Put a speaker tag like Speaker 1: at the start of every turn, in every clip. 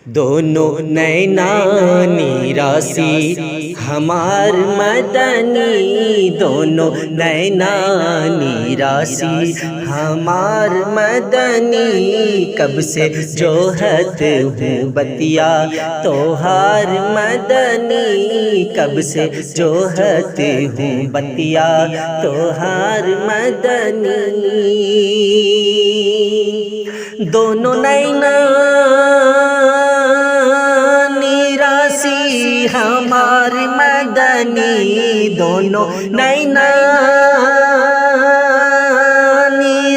Speaker 1: دونوں نینانی راسی ہمار مدنی، دونوں نینانی راسی ہمار مدنی، کب سے جوہت ہوں بتیا توہار مدنی، کب سے جوہت ہوں بتیا توہار مدنی، دونوں راسی ہمار مدنی، دونوں نینانی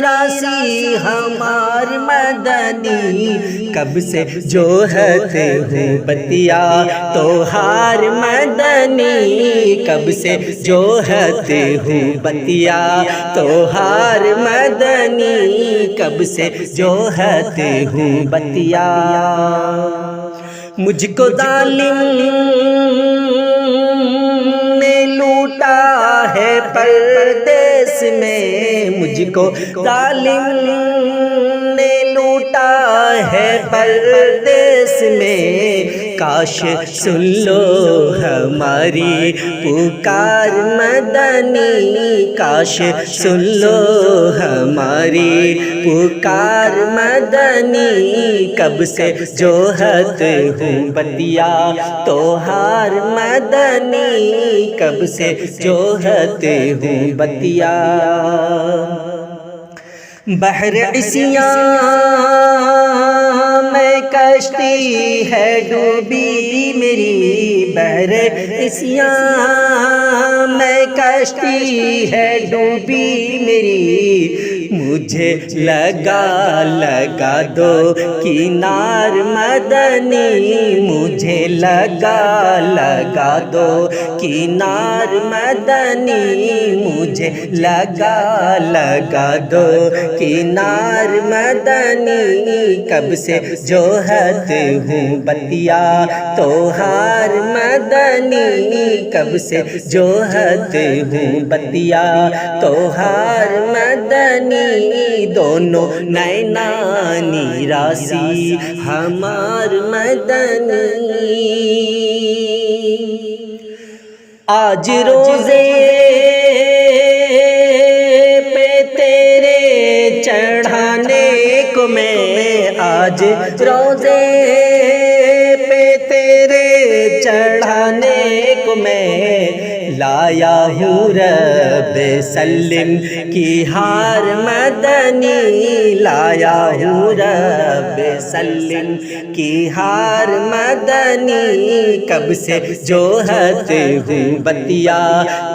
Speaker 1: راسی ہمار مدنی، کب سے جوہت ہوں بتیا توہار مدنی، کب سے جوہت ہوں بتیا توہار مدنی، کب سے جوہت ہوں بتیا، مجھ کو ظالم نے لوٹا ہے پردیس میں، مجھ کو ظالم نے لوٹا ہے پردیس میں، کاش سن لو ہماری پکار مدنی، کاش سن لو ہماری پکار مدنی، کب سے جوہت ہوں بتیا توہار مدنی، کب سے جوہت ہوں بتیا، بحر عصیاں میں کشتی ہے ڈوبی میری، بحر عصیاں میں کشتی ہے ڈوبی میری، مجھے لگا دو کنار مدنی، مجھے لگا دو کنار مدنی، مجھے لگا دو کنار مدنی، کب سے جوہت ہوں بتیا توہار مدنی، کب سے جوہت ہوں بتیا توہار مدنی، دونوں نینانی راسی ہمار مدنی، آج روزے چڑھانے کو میں، آج روزے پہ تیرے چڑھانے کو میں، لایا ہوں رب سلم کی ہار مدنی، لایا ہوں رب سلم کی ہار مدنی، کب سے جوہت ہوں بتیا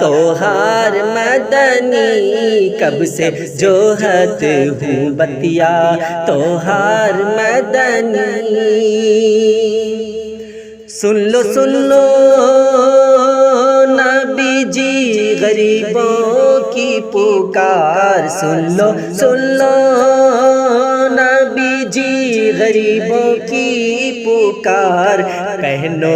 Speaker 1: توہار مدنی، کب سے جوہت ہوں بتیا توہار مدنی، سن لو نبی جی غریبوں کی پکار، سن لو نبی جی غریبوں کی پکار، پہنو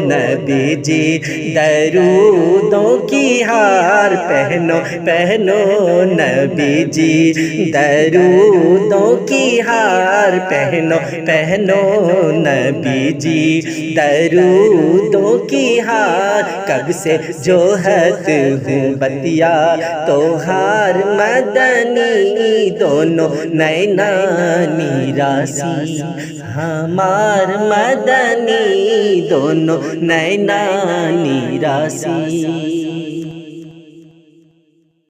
Speaker 1: نبی جی درودوں کی ہار، پہنو نبی جی درودوں کی ہار، پہنو نبی جی درودوں کی ہار، کب سے جوہت ہوں بتیا توہار مدنی، دونوں نینانی راسی ہمار مدنی، دونوں نینانی راسی۔